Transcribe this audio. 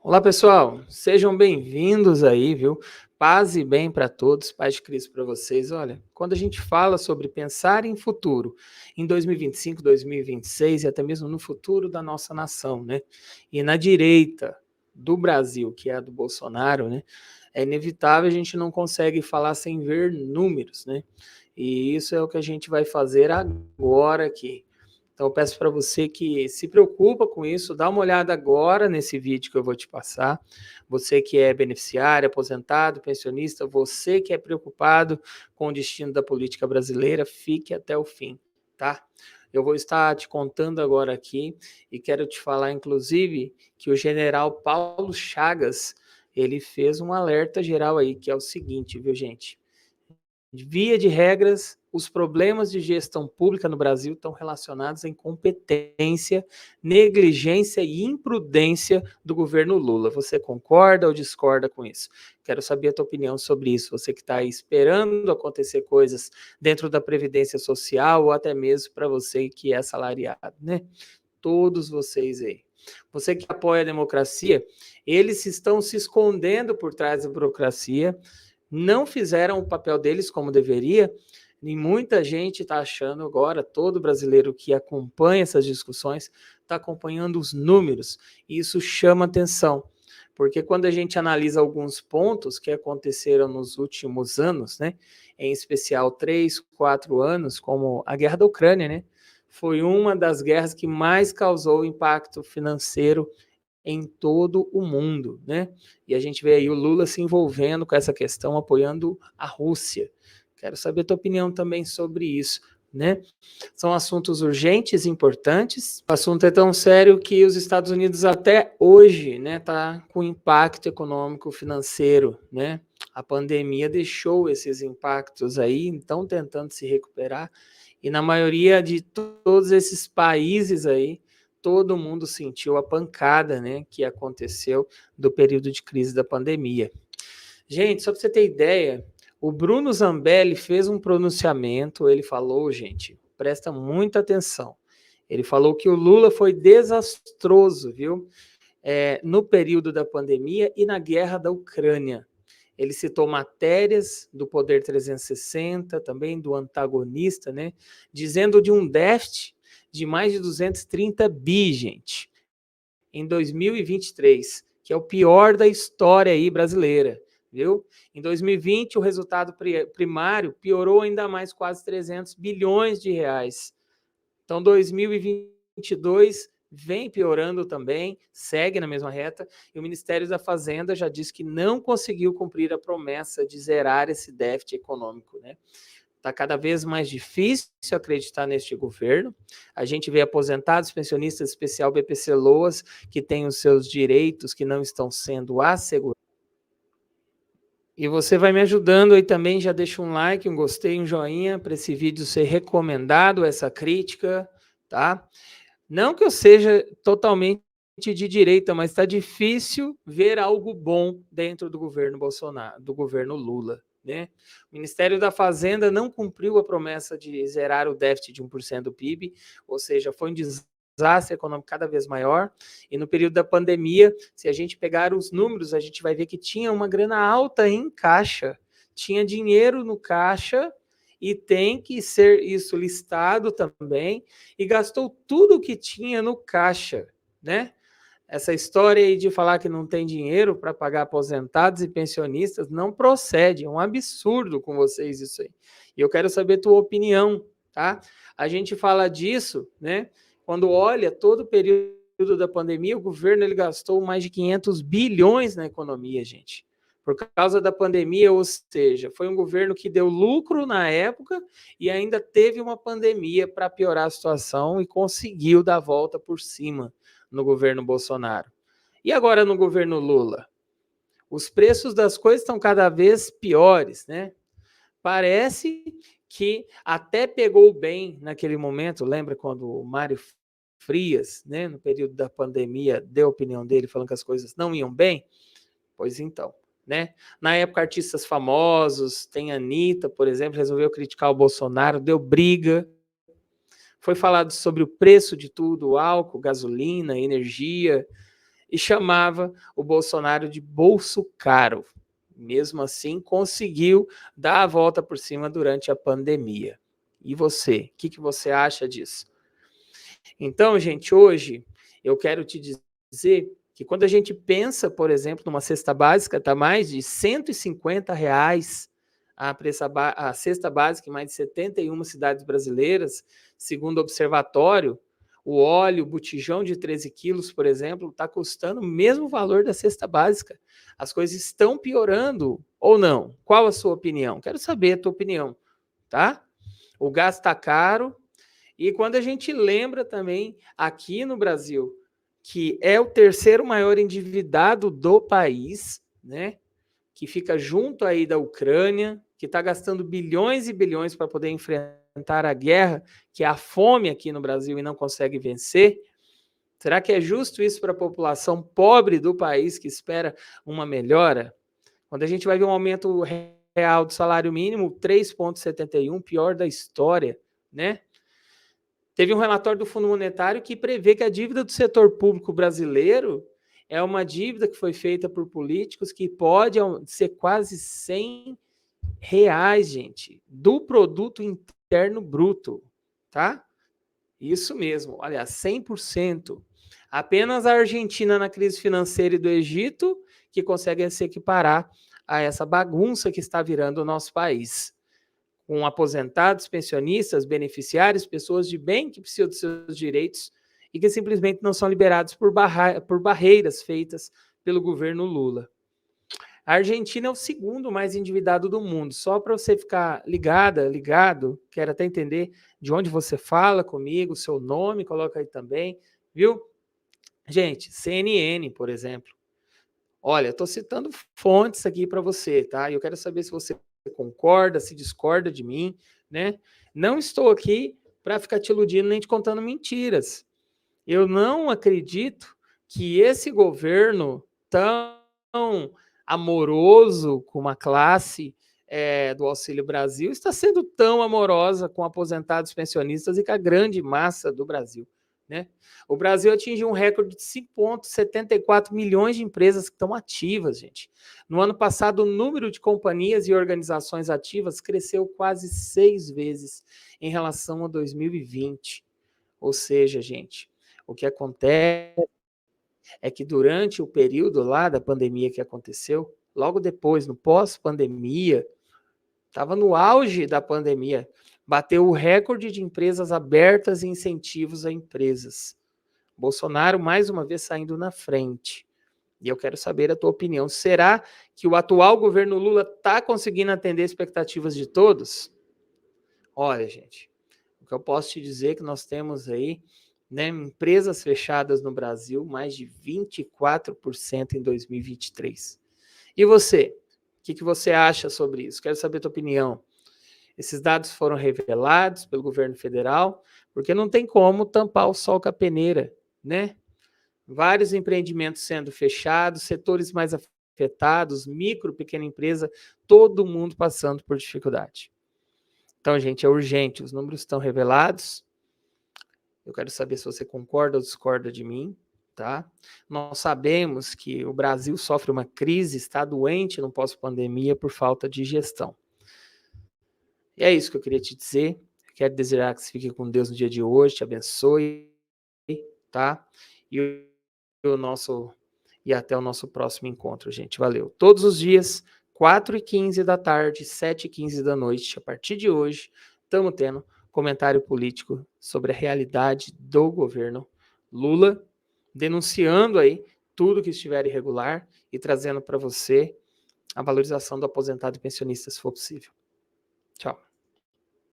Olá, pessoal, sejam bem-vindos aí, viu? Paz e bem para todos, paz de Cristo para vocês. Olha, quando a gente fala sobre pensar em futuro, em 2025, 2026 e até mesmo no futuro da nossa nação, né? E na direita do Brasil, que é a do Bolsonaro, né? É inevitável, a gente não consegue falar sem ver números, né? E isso é o que a gente vai fazer agora aqui. Então, eu peço para você que se preocupa com isso, dá uma olhada agora nesse vídeo que eu vou te passar. Você que é beneficiário, aposentado, pensionista, você que é preocupado com o destino da política brasileira, fique até o fim, tá? Eu vou estar te contando agora aqui e quero te falar, inclusive, que o general Paulo Chagas, ele fez um alerta geral aí, que é o seguinte, viu, gente? Via de regras, os problemas de gestão pública no Brasil estão relacionados à incompetência, negligência e imprudência do governo Lula. Você concorda ou discorda com isso? Quero saber a tua opinião sobre isso. Você que está aí esperando acontecer coisas dentro da Previdência Social ou até mesmo para você que é assalariado, né? Todos vocês aí. Você que apoia a democracia, eles estão se escondendo por trás da burocracia, não fizeram o papel deles como deveria, e muita gente está achando agora, todo brasileiro que acompanha essas discussões, está acompanhando os números, e isso chama atenção, porque quando a gente analisa alguns pontos que aconteceram nos últimos anos, né, em especial 3, 4 anos, como a guerra da Ucrânia, né, foi uma das guerras que mais causou impacto financeiro em todo o mundo, né? E a gente vê aí o Lula se envolvendo com essa questão, apoiando a Rússia. Quero saber a tua opinião também sobre isso, né? São assuntos urgentes, importantes. O assunto é tão sério que os Estados Unidos até hoje, né, tá com impacto econômico, financeiro, né? A pandemia deixou esses impactos aí, estão tentando se recuperar. E na maioria de todos esses países aí, todo mundo sentiu a pancada, né, que aconteceu do período de crise da pandemia. Gente, só para você ter ideia, o Bruno Zambelli fez um pronunciamento, ele falou, gente, presta muita atenção. Ele falou que o Lula foi desastroso, viu? No período da pandemia e na guerra da Ucrânia. Ele citou matérias do Poder 360, também do antagonista, né? Dizendo de um déficit de mais de 230 bi, gente, em 2023, que é o pior da história aí brasileira, viu? Em 2020, o resultado primário piorou ainda mais, quase 300 bilhões de reais. Então, 2022 vem piorando também, segue na mesma reta, e o Ministério da Fazenda já disse que não conseguiu cumprir a promessa de zerar esse déficit econômico, né? Está cada vez mais difícil acreditar neste governo. A gente vê aposentados, pensionistas, especial BPC Loas, que têm os seus direitos que não estão sendo assegurados. E você vai me ajudando aí também, já deixa um like, um gostei, um joinha para esse vídeo ser recomendado, essa crítica, tá? Não que eu seja totalmente de direita, mas está difícil ver algo bom dentro do governo Bolsonaro, do governo Lula, né? O Ministério da Fazenda não cumpriu a promessa de zerar o déficit de 1% do PIB, ou seja, foi um desastre econômico cada vez maior, e no período da pandemia, se a gente pegar os números, a gente vai ver que tinha uma grana alta em caixa, tinha dinheiro no caixa, e tem que ser isso listado também, e gastou tudo que tinha no caixa, né? Essa história aí de falar que não tem dinheiro para pagar aposentados e pensionistas não procede, é um absurdo com vocês isso aí. E eu quero saber a tua opinião, tá? A gente fala disso, né? Quando olha todo o período da pandemia, o governo ele gastou mais de 500 bilhões na economia, gente. Por causa da pandemia, ou seja, foi um governo que deu lucro na época e ainda teve uma pandemia para piorar a situação e conseguiu dar a volta por cima no governo Bolsonaro. E agora no governo Lula? Os preços das coisas estão cada vez piores, né? Parece que até pegou bem naquele momento, lembra quando o Mário Frias, né, no período da pandemia, deu a opinião dele falando que as coisas não iam bem? Pois então, né? Na época, artistas famosos, tem a Anitta, por exemplo, resolveu criticar o Bolsonaro, deu briga. Foi falado sobre o preço de tudo, álcool, gasolina, energia, e chamava o Bolsonaro de bolso caro. Mesmo assim, conseguiu dar a volta por cima durante a pandemia. E você, o que você acha disso? Então, gente, hoje eu quero te dizer que quando a gente pensa, por exemplo, numa cesta básica, está mais de R$ 150 a cesta básica em mais de 71 cidades brasileiras, segundo o observatório. O óleo, o botijão de 13 quilos, por exemplo, está custando o mesmo valor da cesta básica. As coisas estão piorando ou não? Qual a sua opinião? Quero saber a tua opinião, tá? O gás está caro, e quando a gente lembra também, aqui no Brasil, que é o terceiro maior endividado do país, né? Que fica junto aí da Ucrânia, que está gastando bilhões e bilhões para poder enfrentar a guerra, que é a fome aqui no Brasil e não consegue vencer. Será que é justo isso para a população pobre do país que espera uma melhora? Quando a gente vai ver um aumento real do salário mínimo, 3,71, pior da história, né? Teve um relatório do Fundo Monetário que prevê que a dívida do setor público brasileiro é uma dívida que foi feita por políticos que pode ser quase R$ 100, gente, do produto interno bruto, tá? Isso mesmo, olha, 100%. Apenas a Argentina na crise financeira e do Egito que conseguem se equiparar a essa bagunça que está virando o nosso país, com aposentados, pensionistas, beneficiários, pessoas de bem que precisam dos seus direitos e que simplesmente não são liberados por barreiras feitas pelo governo Lula. A Argentina é o segundo mais endividado do mundo. Só para você ficar ligado, quero até entender de onde você fala comigo, seu nome, coloca aí também, viu? Gente, CNN, por exemplo. Olha, estou citando fontes aqui para você, tá? E eu quero saber se você concorda, se discorda de mim, né? Não estou aqui para ficar te iludindo nem te contando mentiras. Eu não acredito que esse governo tão amoroso com uma classe do Auxílio Brasil está sendo tão amorosa com aposentados, pensionistas e com a grande massa do Brasil, né? O Brasil atingiu um recorde de 5,74 milhões de empresas que estão ativas, gente. No ano passado, o número de companhias e organizações ativas cresceu quase 6 vezes em relação a 2020. Ou seja, gente, o que acontece é que durante o período lá da pandemia que aconteceu, logo depois, no pós-pandemia, estava no auge da pandemia, bateu o recorde de empresas abertas e incentivos a empresas. Bolsonaro, mais uma vez, saindo na frente. E eu quero saber a tua opinião. Será que o atual governo Lula está conseguindo atender expectativas de todos? Olha, gente, o que eu posso te dizer é que nós temos aí, né, empresas fechadas no Brasil, mais de 24% em 2023. E você? O que você acha sobre isso? Quero saber a tua opinião. Esses dados foram revelados pelo governo federal, porque não tem como tampar o sol com a peneira, né? Vários empreendimentos sendo fechados, setores mais afetados, micro, pequena empresa, todo mundo passando por dificuldade. Então, gente, é urgente, os números estão revelados. Eu quero saber se você concorda ou discorda de mim, tá? Nós sabemos que o Brasil sofre uma crise, está doente no pós-pandemia por falta de gestão. E é isso que eu queria te dizer. Quero desejar que você fique com Deus no dia de hoje, te abençoe, tá? E até o nosso próximo encontro, gente. Valeu. Todos os dias, 4h15 da tarde, 7h15 da noite, a partir de hoje, estamos tendo comentário político sobre a realidade do governo Lula, denunciando aí tudo que estiver irregular e trazendo para você a valorização do aposentado e pensionista, se for possível. Tchau.